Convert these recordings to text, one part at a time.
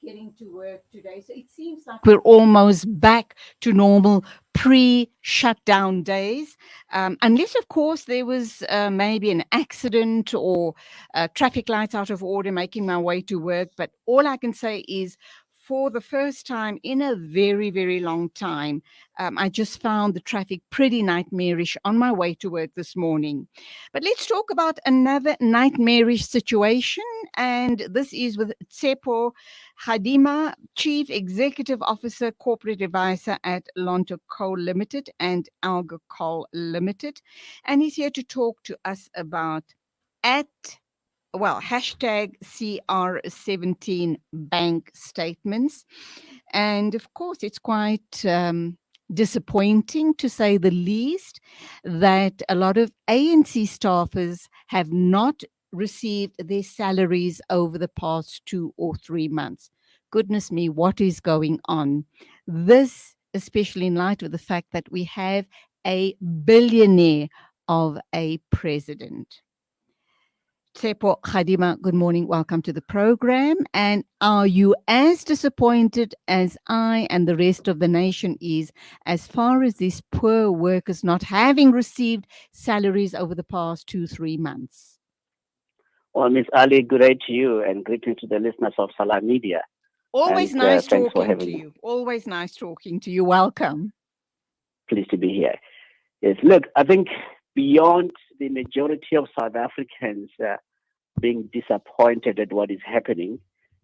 getting to work today. So it seems like we're almost back to normal pre-shutdown days, unless, of course, there was maybe an accident or traffic lights out of order making my way to work. But all I can say is, for the first time in a very, very long time, I just found the traffic pretty nightmarish on my way to work this morning. But let's talk about another nightmarish situation, and this is with Tshepo Kgadima, Chief Executive Officer, Corporate Advisor at LontohCoal Limited and Elgacol Limited. And he's here to talk to us about at hashtag CR17 bank statements. And of course, it's quite disappointing, to say the least, that a lot of ANC staffers have not received their salaries over the past 2 or 3 months. Goodness me, what is going on? This, especially in light of the fact that we have a billionaire of a president. Tshepo Kgadima, good morning. Welcome to the program. And are you as disappointed as I and the rest of the nation is, as far as these poor workers not having received salaries over the past 2, 3 months? Well, Miss Ali, good day to you and greetings to the listeners of Salam Media. Always nice Thanks for talking to having me. you. Always nice talking to you. Welcome. Pleased to be here. Yes, look, I think beyond the majority of South Africans being disappointed at what is happening,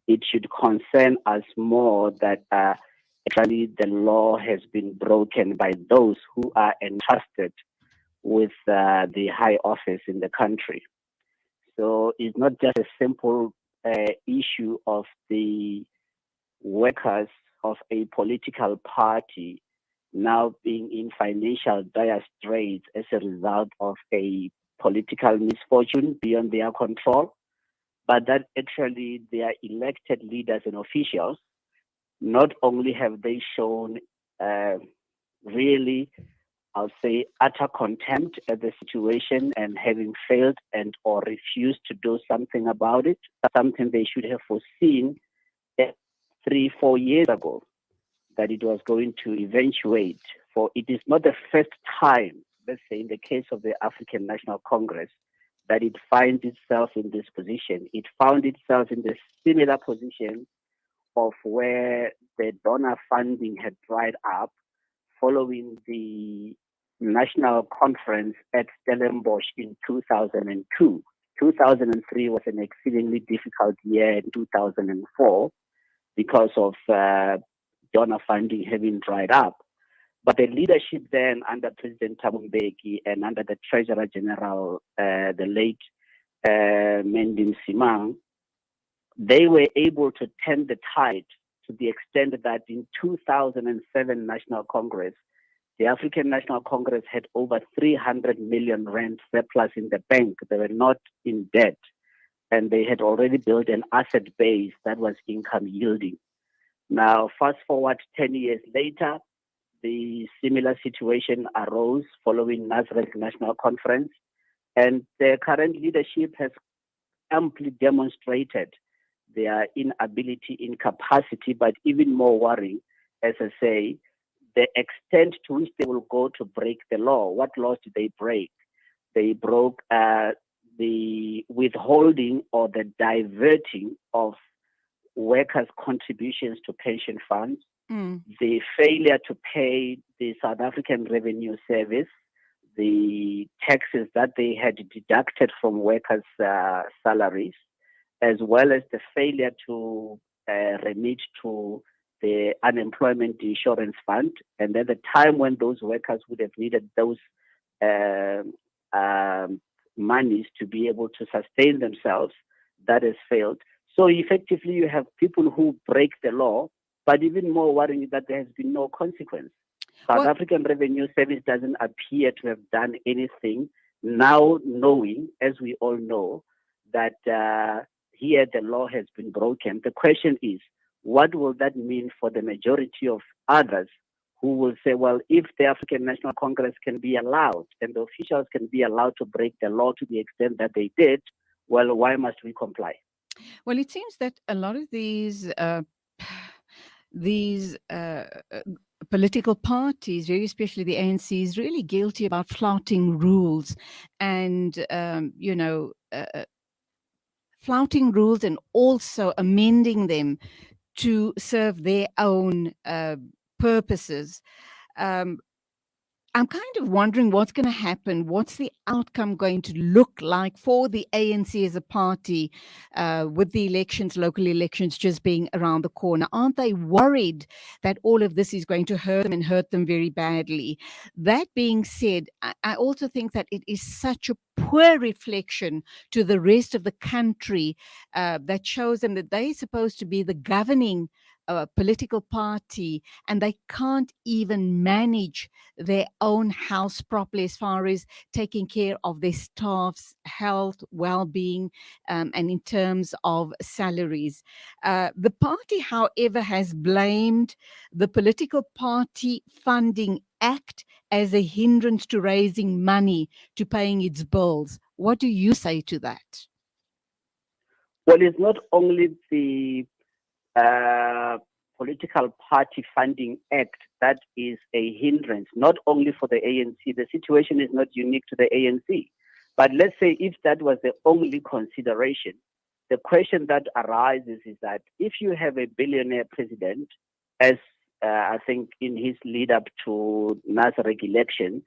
it should concern us more that actually the law has been broken by those who are entrusted with the high office in the country. So it's not just a simple issue of the workers of a political party now being in financial dire straits as a result of a political misfortune beyond their control, but that actually their elected leaders and officials not only have they shown uh, really, I'll say, utter contempt at the situation and having failed and or refused to do something about it, something they should have foreseen 3, 4 years ago that it was going to eventuate. For it is not the first time, let's say in the case of the African National Congress, that it finds itself in this position. It found itself in the similar position of where the donor funding had dried up following the national conference at Stellenbosch in 2002. 2003 was an exceedingly difficult year in 2004 because of donor funding having dried up. But the leadership then under President Thabo Mbeki and under the Treasurer General, the late Mendim Simang, they were able to turn the tide to the extent that in 2007 National Congress, the African National Congress had over 300 million rand surplus in the bank. They were not in debt, and they had already built an asset base that was income yielding. Now, fast forward 10 years later, the similar situation arose following Nasrec National Conference, and the current leadership has amply demonstrated their inability, incapacity, but even more worrying, as I say, the extent to which they will go to break the law. What laws did they break? They broke the withholding or the diverting of workers' contributions to pension funds, the failure to pay the South African Revenue Service the taxes that they had deducted from workers' salaries, as well as the failure to remit to the unemployment insurance fund. And at the time when those workers would have needed those uh, monies to be able to sustain themselves, that has failed. So effectively, you have people who break the law, but even more worrying that there has been no consequence. South African Revenue Service doesn't appear to have done anything now, knowing, as we all know, that here the law has been broken. The question is, what will that mean for the majority of others who will say, well, if the African National Congress can be allowed and the officials can be allowed to break the law to the extent that they did, well, why must we comply? Well, it seems that a lot of these political parties, very especially the ANC, is really guilty about flouting rules and, flouting rules and also amending them to serve their own purposes. Um, I'm kind of wondering what's going to happen. What's the outcome going to look like for the ANC as a party with the elections, local elections just being around the corner? Aren't they worried that all of this is going to hurt them and hurt them very badly? That being said, I also think that it is such a poor reflection to the rest of the country that shows them that they're supposed to be the governing political party and they can't even manage their own house properly as far as taking care of their staff's health, well-being, and in terms of salaries. The party, however, has blamed the Political Party Funding Act as a hindrance to raising money to paying its bills. What do you say to that? Well, it's not only the uh, Political Party Funding Act that is a hindrance, not only for the ANC. The situation is not unique to the ANC. But let's say if that was the only consideration, the question that arises is that if you have a billionaire president, as I think in his lead up to Nasrec election,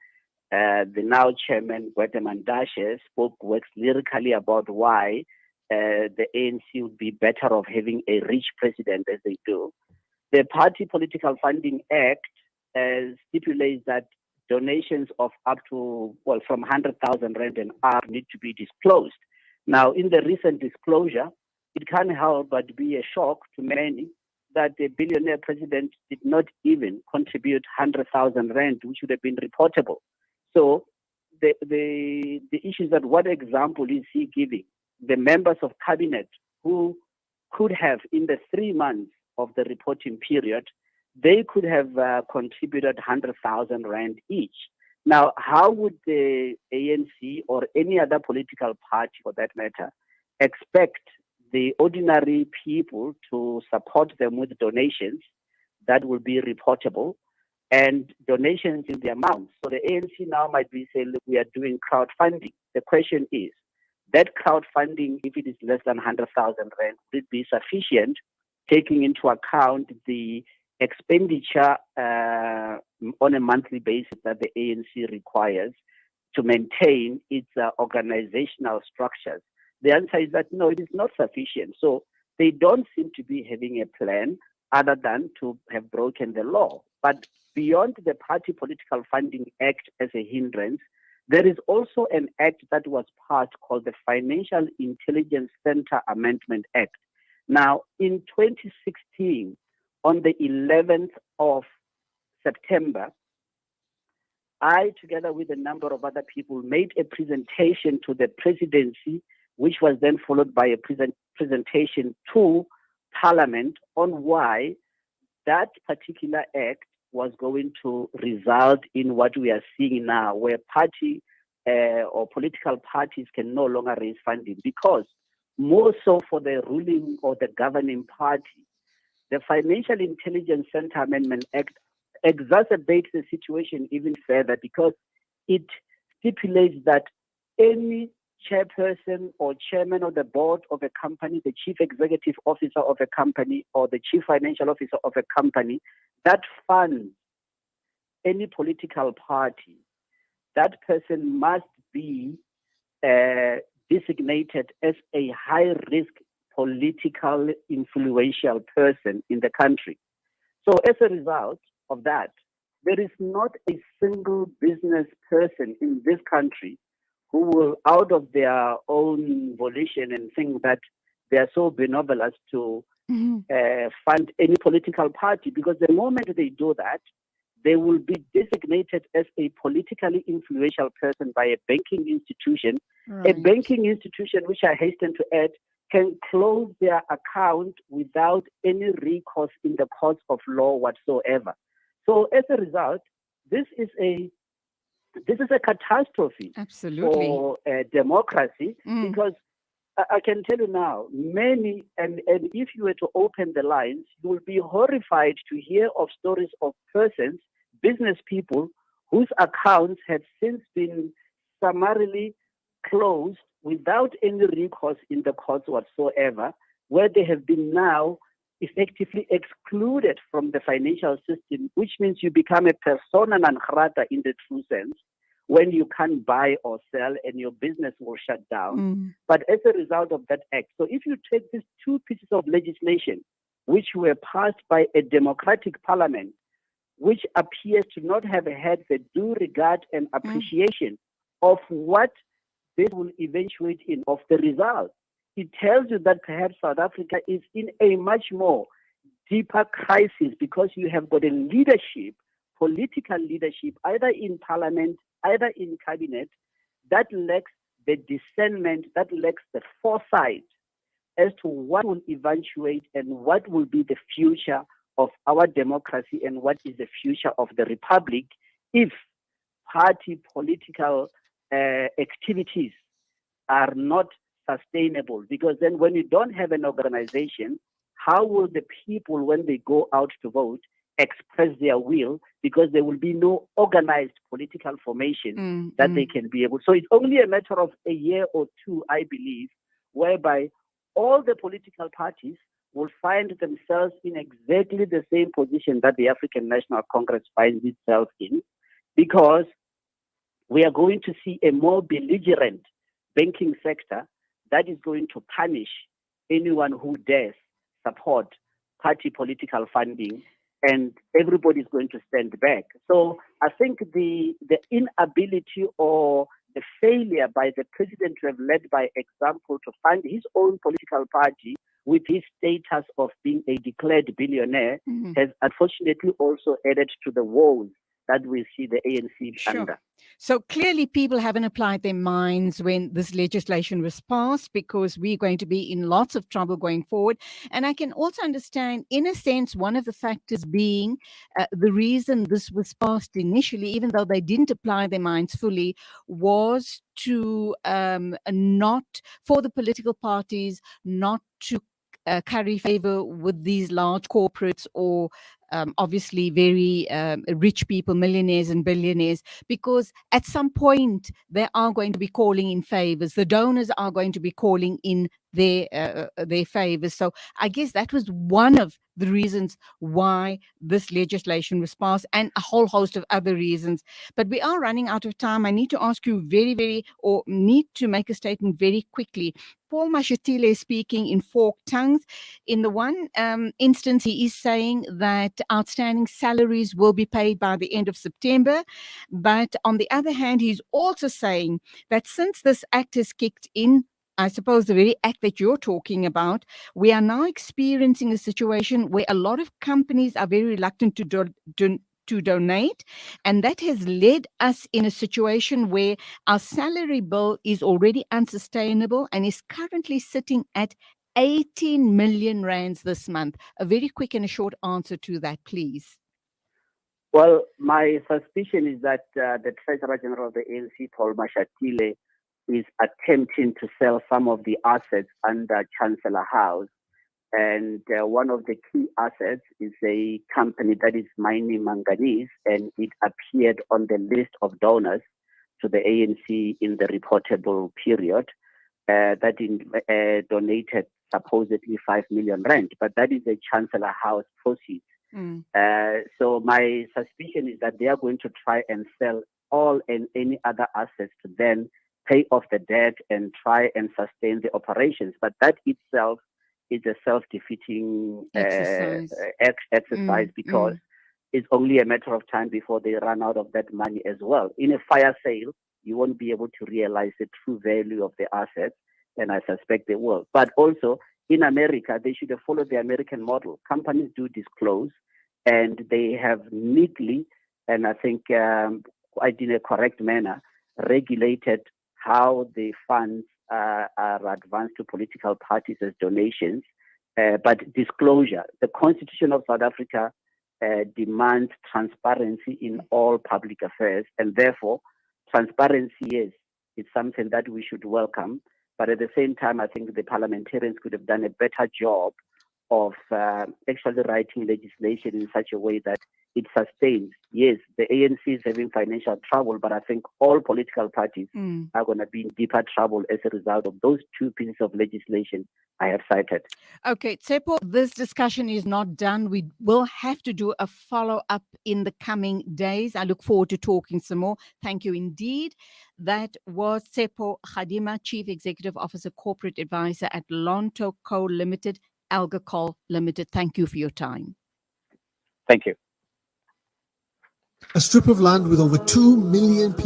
the now chairman, Kgadima spoke works lyrically about why the ANC would be better off having a rich president as they do. The Party Political Funding Act stipulates that donations of up to, well, from 100,000 rand and up need to be disclosed. Now, in the recent disclosure, it can't help but be a shock to many that the billionaire president did not even contribute 100,000 rand, which would have been reportable. So the issue is that what example is he giving? The members of cabinet who could have, in the 3 months of the reporting period, they could have contributed 100,000 rand each. Now, how would the ANC or any other political party, for that matter, expect the ordinary people to support them with donations that will be reportable and donations in the amount? So the ANC now might be saying, look, we are doing crowdfunding. The question is, that crowdfunding, if it is less than 100,000 rand, would it be sufficient, taking into account the expenditure on a monthly basis that the ANC requires to maintain its organizational structures? The answer is that no, it is not sufficient. So they don't seem to be having a plan other than to have broken the law. But beyond the Party Political Funding Act as a hindrance, there is also an act that was passed called the Financial Intelligence Center Amendment Act. Now, in 2016, on the 11th of September, I, together with a number of other people, made a presentation to the presidency, which was then followed by a presentation to Parliament on why that particular act was going to result in what we are seeing now, where party or political parties can no longer raise funding, because more so for the ruling or the governing party, the Financial Intelligence Center Amendment Act exacerbates the situation even further, because it stipulates that any chairperson or chairman of the board of a company, the chief executive officer of a company, or the chief financial officer of a company that funds any political party, that person must be designated as a high-risk political influential person in the country. So as a result of that, there is not a single business person in this country who will, out of their own volition and think that they are so benevolent to fund any political party, because the moment they do that, they will be designated as a politically influential person by a banking institution. Right. A banking institution, which I hasten to add, can close their account without any recourse in the courts of law whatsoever. So as a result, this is a catastrophe. Absolutely. For democracy, because I can tell you now, many, and if you were to open the lines, you will be horrified to hear of stories of persons, business people, whose accounts have since been summarily closed without any recourse in the courts whatsoever, where they have been now effectively excluded from the financial system, which means you become a persona non grata in the true sense when you can't buy or sell and your business will shut down. But as a result of that act, so if you take these two pieces of legislation, which were passed by a democratic parliament, which appears to not have had the due regard and appreciation of what this will eventuate in, of the result, it tells you that perhaps South Africa is in a much more deeper crisis because you have got a leadership, political leadership, either in parliament, either in cabinet, that lacks the discernment, that lacks the foresight as to what will eventuate and what will be the future of our democracy and what is the future of the republic if party political activities are not sustainable. Because then when you don't have an organization, how will the people, when they go out to vote, express their will? Because there will be no organized political formation that they can be able. So it's only a matter of a year or two, I believe, whereby all the political parties will find themselves in exactly the same position that the African National Congress finds itself in, because we are going to see a more belligerent banking sector that is going to punish anyone who dares support party political funding, and everybody is going to stand back. So I think the inability or the failure by the president to have led by example to fund his own political party with his status of being a declared billionaire has unfortunately also added to the woes that we see the ANC under. So clearly people haven't applied their minds when this legislation was passed, because we're going to be in lots of trouble going forward. And I can also understand, in a sense, one of the factors being the reason this was passed initially, even though they didn't apply their minds fully, was to not, for the political parties, not to curry favor with these large corporates or obviously very rich people, millionaires and billionaires, because at some point they are going to be calling in favors. The donors are going to be calling in their favors. So I guess that was one of the reasons why this legislation was passed, and a whole host of other reasons. But we are running out of time. I need to ask you need to make a statement very quickly. Paul Mashatile is speaking in forked tongues. In the one instance, he is saying that outstanding salaries will be paid by the end of September. But on the other hand, he's also saying that since this act has kicked in, I suppose the very act that you're talking about, we are now experiencing a situation where a lot of companies are very reluctant to donate, and that has led us in a situation where our salary bill is already unsustainable and is currently sitting at 18 million rands this month. A very quick and a short answer to that, please. Well, my suspicion is that the Treasurer General of the ANC, Paul Mashatile, is attempting to sell some of the assets under Chancellor House. And one of the key assets is a company that is mining manganese, and it appeared on the list of donors to the ANC in the reportable period that donated supposedly 5 million rand, but that is a Chancellor House proceeds. So my suspicion is that they are going to try and sell all and any other assets to then pay off the debt and try and sustain the operations. But that itself is a self-defeating exercise because it's only a matter of time before they run out of that money as well. In a fire sale, you won't be able to realize the true value of the assets, and I suspect they will. But also, in America, they should have followed the American model. Companies do disclose, and they have neatly, and I think quite in a correct manner, regulated how the funds are advanced to political parties as donations. But disclosure, the Constitution of South Africa demands transparency in all public affairs, and therefore, transparency is something that we should welcome. But at the same time, I think the parliamentarians could have done a better job of actually writing legislation in such a way that it sustains. Yes, the ANC is having financial trouble, but I think all political parties are going to be in deeper trouble as a result of those two pieces of legislation I have cited. Okay, Tshepo, this discussion is not done. We will have to do a follow-up in the coming days. I look forward to talking some more. Thank you indeed. That was Tshepo Kgadima, Chief Executive Officer, Corporate Advisor at LontohCoal Limited, Elgacol Limited. Thank you for your time. Thank you. A strip of land with over 2 million people